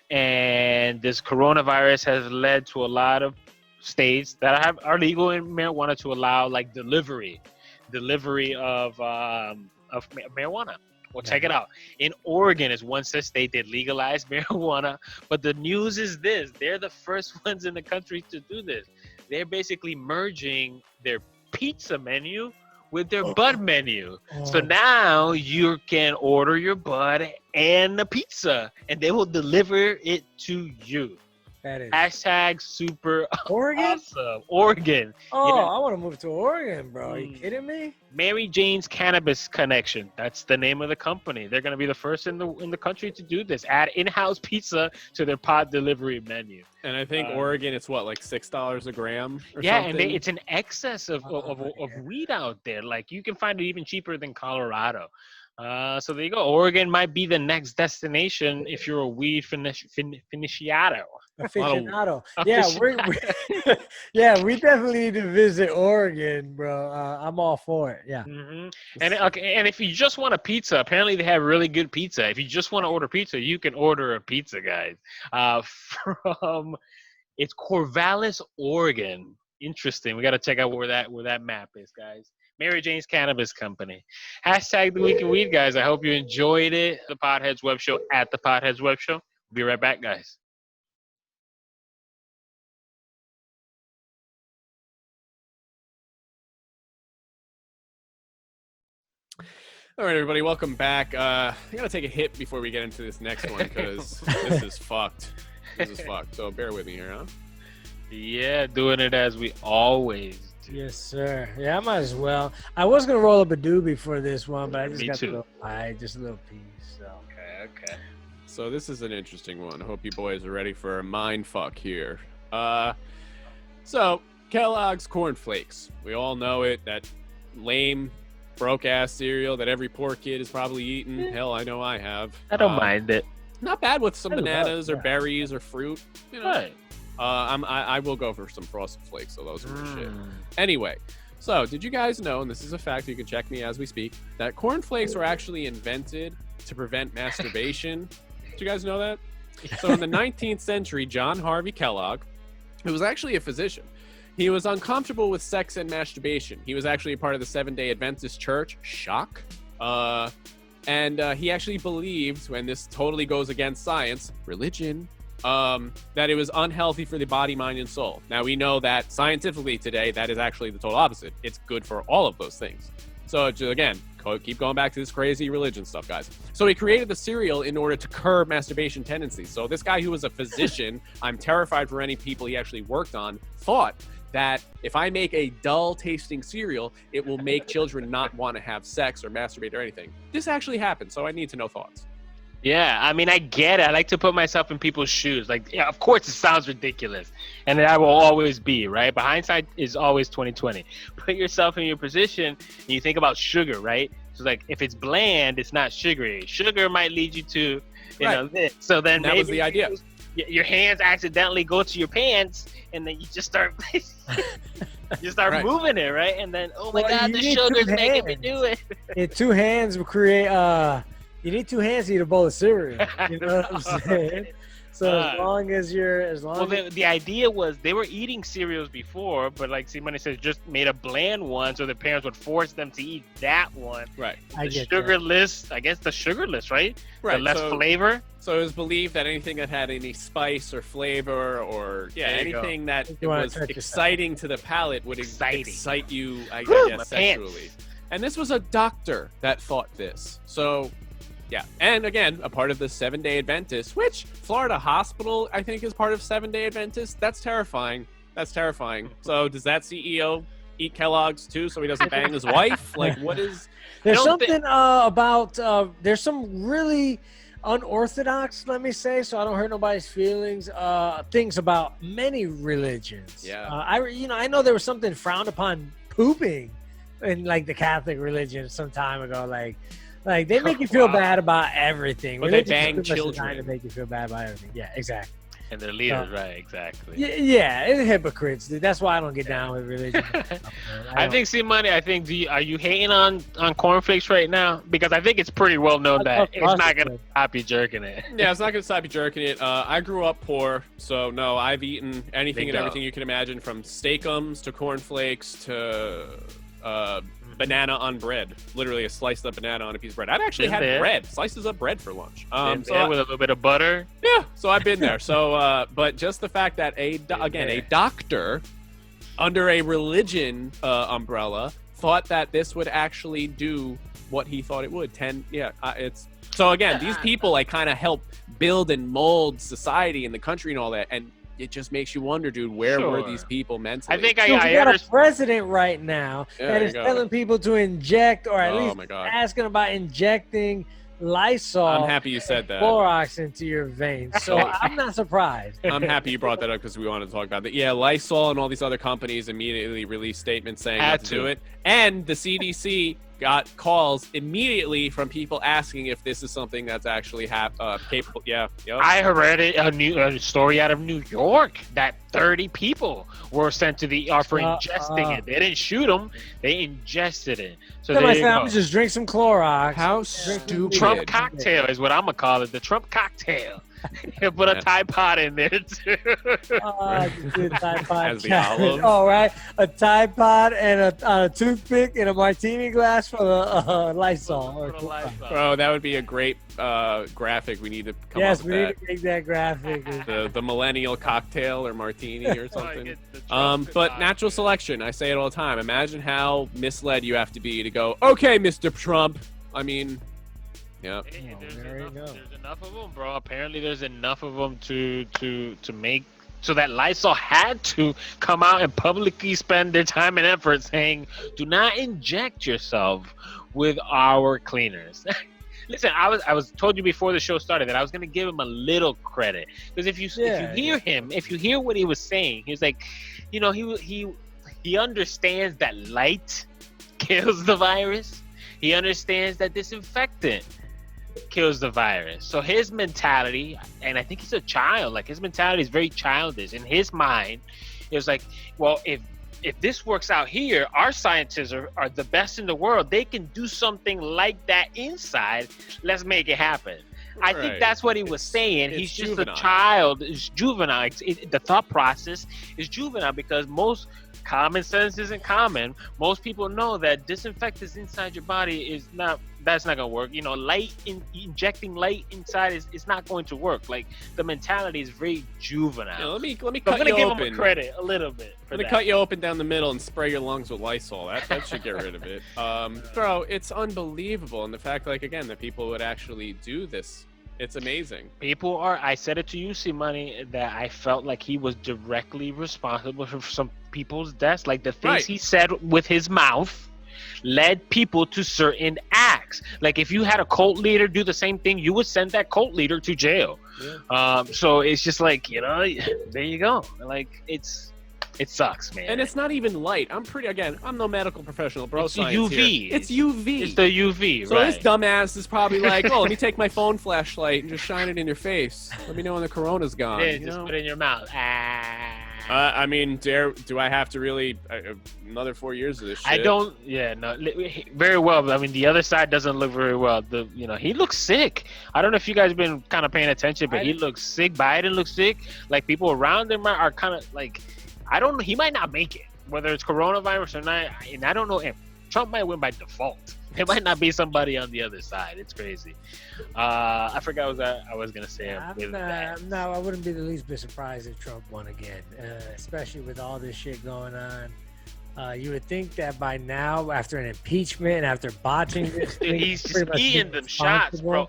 and this coronavirus has led to a lot of states that are legal in marijuana to allow like delivery of marijuana. Well, check it out. In Oregon is one such state that legalized marijuana, but the news is this: they're the first ones in the country to do this. They're basically merging their pizza menu with their bud menu. So now you can order your bud and the pizza, and they will deliver it to you.
That is
#super
Oregon.
Awesome. Oregon.
Oh, I want to move to Oregon, bro. Are you kidding me?
Mary Jane's Cannabis Connection. That's the name of the company. They're going to be the first in the country to do this. Add in-house pizza to their pod delivery menu.
And I think Oregon, it's what, like $6 a gram or
something?
And
it's an excess of weed out there. Like, you can find it even cheaper than Colorado. So there you go. Oregon might be the next destination if you're a weed aficionado.
Aficionado. Yeah, we definitely need to visit Oregon, bro. I'm all for it. Yeah.
And if you just want a pizza, apparently they have really good pizza. If you just want to order pizza, you can order a pizza, guys. It's Corvallis, Oregon. Interesting. We got to check out where that map is, guys. Mary Jane's Cannabis Company. #The Week in Weed, guys. I hope you enjoyed it. The Potheads Web Show at the Potheads Web Show. Be right back, guys.
All right, everybody, welcome back. I gotta take a hit before we get into this next one because this is fucked. This is fucked. So bear with me here, huh?
Yeah, doing it as we always do.
Yes, sir. Yeah, I might as well. I was gonna roll up a doobie for this one, but I just got a little pie, just a little piece. So.
Okay.
So this is an interesting one. I hope you boys are ready for a mind fuck here. So Kellogg's Corn Flakes. We all know it. That lame, broke-ass cereal that every poor kid is probably eating. Hell, I know I have.
I don't mind it.
Not bad with some bananas or berries or fruit. You know.
Right.
I will go for some Frosted Flakes, so those are the shit. Anyway, so did you guys know, and this is a fact, you can check me as we speak, that Corn Flakes were actually invented to prevent masturbation? Did you guys know that? So in the 19th century, John Harvey Kellogg, who was actually a physician, he was uncomfortable with sex and masturbation. He was actually a part of the Seventh-day Adventist Church. Shock. And he actually believed, when this totally goes against science, religion, that it was unhealthy for the body, mind, and soul. Now, we know that scientifically today, that is actually the total opposite. It's good for all of those things. So, again, keep going back to this crazy religion stuff, guys. So he created the cereal in order to curb masturbation tendencies. So this guy who was a physician, I'm terrified for any people he actually worked on, thought that if I make a dull-tasting cereal, it will make children not want to have sex or masturbate or anything. This actually happened, so I need to know thoughts.
Yeah, I mean, I get it. I like to put myself in people's shoes. Like, yeah, of course, it sounds ridiculous, and I will always be, right? But hindsight is always 20/20. Put yourself in your position, and you think about sugar, right? So, like, if it's bland, it's not sugary. Sugar might lead you to, you know, this. So then
that was the idea.
Your hands accidentally go to your pants, and then you just start, moving it, right? And then, oh my God, the sugar's making me do it.
Yeah, 2 hands will create. You need 2 hands to eat a bowl of cereal. You know what I'm saying? So as long as
the idea was they were eating cereals before, but like Simone says, just made a bland one, so the parents would force them to eat that one.
Right.
The sugarless, I guess the sugarless, right?
Right.
The less flavor.
So it was believed that anything that had any spice or flavor or anything that was exciting to the palate would excite you, I guess, sexually. And this was a doctor that thought this. So. Yeah, and again, a part of the 7-day Adventist, which Florida Hospital, I think, is part of 7-day Adventist. That's terrifying. That's terrifying. So does that CEO eat Kellogg's too so he doesn't bang his wife? Like, what is...
There's something about... there's some really unorthodox, let me say, so I don't hurt nobody's feelings, things about many religions.
Yeah.
I know there was something frowned upon pooping in, like, the Catholic religion some time ago, Like they make you feel bad about everything.
But they bang children
to make you feel bad about everything. Yeah, exactly.
And their leaders, right? Exactly.
Yeah, it's hypocrites, dude. That's why I don't get down with religion.
I think, Simone, are you hating on cornflakes right now? Because I think it's pretty well known that it's not gonna stop you jerking it.
Yeah, it's not gonna stop you jerking it. I grew up poor, so no, I've eaten anything and everything you can imagine, from steakums to cornflakes to banana on bread, literally a sliced up banana on a piece of bread. I've actually had bread, slices of bread for lunch.
With a little bit of butter.
Yeah, so I've been there. So, but just the fact that a doctor under a religion umbrella thought that this would actually do what he thought it would. So again, these people like kind of help build and mold society and the country and all that, and it just makes you wonder, dude, where were these people mentally?
I think
we got a president right now that is telling people to inject, or at least asking about injecting Lysol.
I'm happy you said that.
Clorox into your veins. So I'm not surprised.
I'm happy you brought that up because we wanted to talk about that. Yeah, Lysol and all these other companies immediately released statements saying not to do it. And the CDC got calls immediately from people asking if this is something that's actually capable. Yeah. Yep.
I read a story out of New York that 30 people were sent to the ER for ingesting it. They didn't shoot them; they ingested it. So
I'm just drink some Clorox.
How stupid!
Trump cocktail is what I'm gonna call it. The Trump cocktail. Put a Tide Pod in there too.
Tide Pod.
As the olive.
Oh, right. A Tide Pod and a toothpick and a martini glass for the Lysol.
Bro, that would be a great graphic. We need to come up with
we need to make that graphic.
The millennial cocktail or martini or something. But natural selection, I say it all the time. Imagine how misled you have to be to go, okay, Mr. Trump, I mean, yeah.
There's enough of them, bro. Apparently, there's enough of them to make so that Lysol had to come out and publicly spend their time and effort saying, "Do not inject yourself with our cleaners." Listen, I was told you before the show started that I was gonna give him a little credit, because if you hear what he was saying, he's like, you know, he understands that light kills the virus. He understands that disinfectant kills the virus. So his mentality, and I think he's a child, like his mentality is very childish. In his mind, it was like, well, if this works out here, our scientists are the best in the world. They can do something like that inside. Let's make it happen. I think that's what he was saying. He's just juvenile. A child. It's juvenile. The thought process is juvenile, because most common sense isn't common. Most people know that disinfectants inside your body that's not gonna work. You know, injecting light inside is not going to work. Like, the mentality is very juvenile.
Yeah, let me cut
I'm gonna give him credit a little bit.
I'm gonna cut you open down the middle and spray your lungs with Lysol. That should get rid of it. Bro, it's unbelievable, and the fact, like, again, that people would actually do this. It's amazing. I said it to you, C-Money, that I felt like he was directly responsible for some people's deaths. Like, the things he said with his mouth led people to certain acts. Like, if you had a cult leader do the same thing, you would send that cult leader to jail. Yeah. So it's just like, you know, there you go. Like, it sucks, man. And it's not even light. I'm no medical professional, bro.
It's UV.
It's UV.
It's the UV,
so
right.
This dumbass is probably like, oh, let me take my phone flashlight and just shine it in your face. Let me know when the corona's gone.
Yeah, just put it in your mouth.
I mean, do I have to really another 4 years of this shit?
I don't. Yeah, no, very well. But I mean, the other side doesn't look very well. He looks sick. I don't know if you guys have been kind of paying attention, but he looks sick. Biden looks sick. Like, people around him are kind of like, I don't know. He might not make it, whether it's coronavirus or not. And I don't know if Trump might win by default. It might not be somebody on the other side. It's crazy. I forgot what I was gonna say.
No, I wouldn't be the least bit surprised if Trump won again, especially with all this shit going on. You would think that by now, after an impeachment, after botching this,
he's just eating them shots, bro.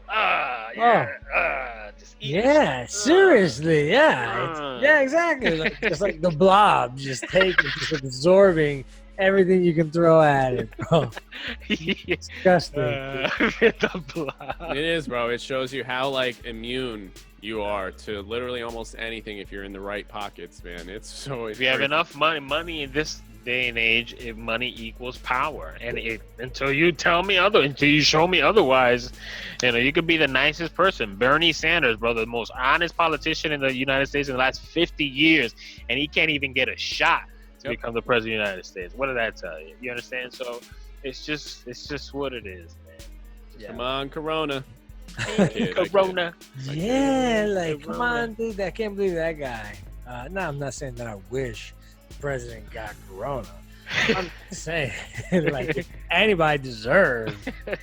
Seriously, yeah, exactly. Like, just like the blob, just absorbing everything you can throw at it, bro. It's disgusting.
It is, bro. It shows you how, like, immune you are to literally almost anything if you're in the right pockets, man.
If you have enough money in this day and age, if money equals power, and until you show me otherwise, you could be the nicest person. Bernie Sanders, bro, the most honest politician in the United States in the last 50 years, and he can't even get a shot to become the president of the United States. What did that tell you? You understand? So it's just what it is, man.
Yeah. Come on, Corona.
Corona.
Come on, dude. I can't believe that guy. No, I'm not saying that I wish the president got Corona. I'm just saying, like, if anybody deserves a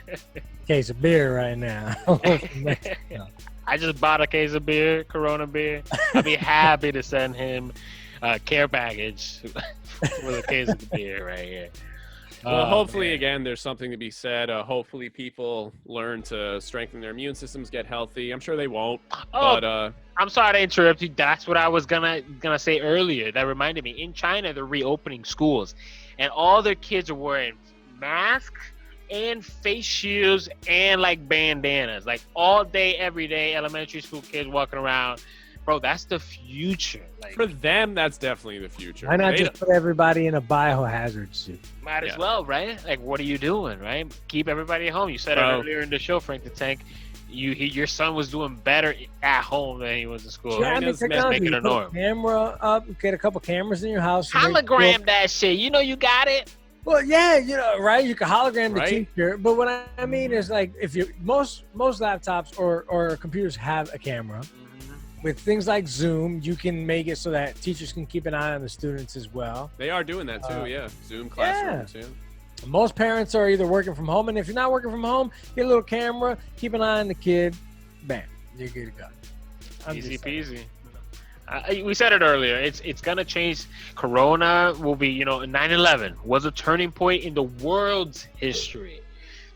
case of beer right now.
I just bought a case of beer, Corona beer. I'd be happy to send him care package with a case of beer right here.
Well, hopefully, again, there's something to be said. Hopefully, people learn to strengthen their immune systems, get healthy. I'm sure they won't. But
I'm sorry to interrupt you. That's what I was gonna say earlier. That reminded me. In China, they're reopening schools, and all their kids are wearing masks and face shields and like bandanas, like all day, every day. Elementary school kids walking around. Bro, that's the future. Like,
for them, that's definitely the future.
Why not just put everybody in a biohazard suit?
Might as well, right? Like, what are you doing, right? Keep everybody at home. You said it earlier in the show, Frank the Tank. Your son was doing better at home than he was in school.
Yeah,
right? Making it a norm.
Camera up. Get a couple cameras in your house.
Hologram that shit. You know you got it.
Well, yeah, right. You can hologram the teacher, but what I mean is, like, if you most laptops or computers have a camera. With things like Zoom, you can make it so that teachers can keep an eye on the students as well.
They are doing that too, Zoom classrooms,
Most parents are either working from home, and if you're not working from home, get a little camera, keep an eye on the kid. Bam, you're good to go.
Easy peasy. We said it earlier. It's gonna change. Corona will be, 9/11 was a turning point in the world's history.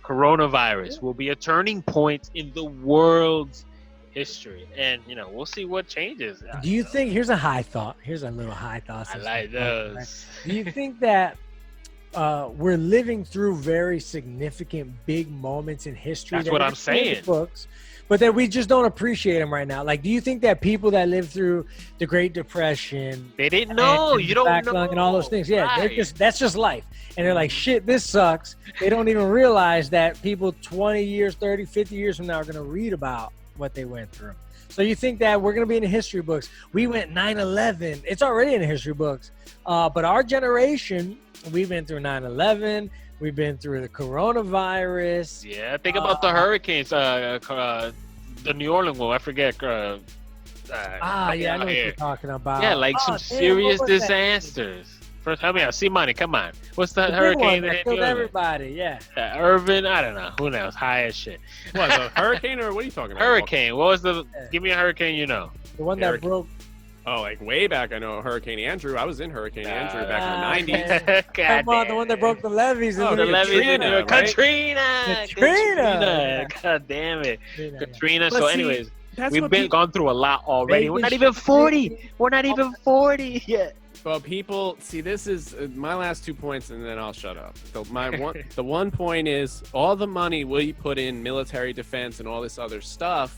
coronavirus will be a turning point in the world's history, and we'll see what changes.
Do you think? Here's a high thought. Here's a little high thought.
I like those.
Right? Do you think that we're living through very significant, big moments in history?
That's what I'm saying.
Books, but that we just don't appreciate them right now. Like, do you think that people that lived through the Great Depression,
they didn't know,
and
you don't know,
and all those things,
right.
that's just life, and they're like, shit, this sucks. They don't even realize that people 20 years, 30, 50 years from now are going to read about what they went through. So you think that we're going to be in the history books? We went 9/11. It's already in the history books. But our generation, we've been through 9/11. We've been through the coronavirus.
Yeah, think about the hurricanes. The New Orleans one, I forget.
Yeah, I know what you're talking about.
Yeah, like some serious disasters. First, help me out. See money, come on. What's the hurricane
that killed everybody? Yeah.
Irvin, I don't know. Who knows? High as shit.
What, the hurricane, or what are you talking about?
Hurricane. What was the? Give me a hurricane.
The one that broke.
Oh, like way back, I know Hurricane Andrew. I was in Hurricane Andrew back in the 90s.
Come on, the one that broke the levees.
Oh, the levees.
Katrina.
God damn it. Katrina.
But
so
see,
anyways,
that's
we've
what
gone through a lot already. We're not even 40. We're not even 40 yet.
Well, people, see, this is my last 2 points, and then I'll shut up. So the one point is all the money we put in military defense and all this other stuff.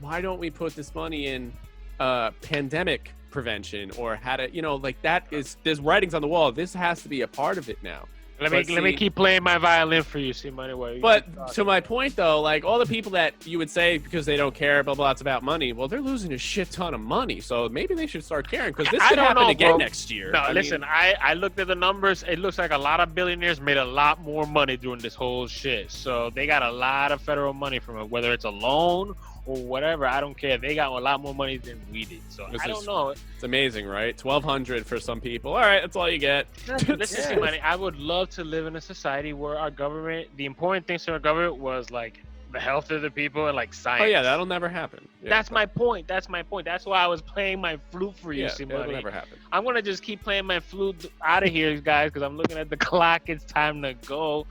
Why don't we put this money in pandemic prevention, or how to, like that is, there's writings on the wall. This has to be a part of it now.
Let me keep playing my violin for you, see money.
But to my point though, like all the people that you would say because they don't care, blah blah, it's about money. Well, they're losing a shit ton of money, so maybe they should start caring, because this could happen again next year.
No, listen, I looked at the numbers. It looks like a lot of billionaires made a lot more money during this whole shit. So they got a lot of federal money from it, whether it's a loan or whatever. I don't care. They got a lot more money than we did. So I don't know.
It's amazing, right? $1,200 for some people. All right, that's all you get.
Listen, money. I would love to live in a society where our government, the important things to our government was like the health of the people and like science.
Oh yeah, that'll never happen. Yeah,
that's my point. That's my point. That's why I was playing my flute for you,
that'll never happen.
I'm gonna just keep playing my flute out of here, guys, because I'm looking at the clock. It's time to go.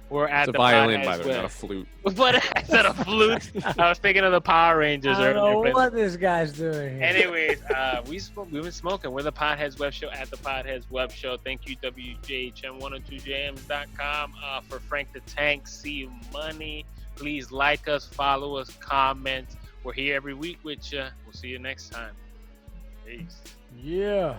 We're at
it's
the
a violin, by the way, not a flute.
But I said a flute. I was thinking of the Power Rangers.
I don't know what this guy's doing here.
Anyways, we've been smoking. We're the Podheads Web Show at the Podheads Web Show. Thank you, WJHM102jams.com for Frank the Tank. See money. Please like us, follow us, comment. We're here every week with you. We'll see you next time. Peace.
Yeah.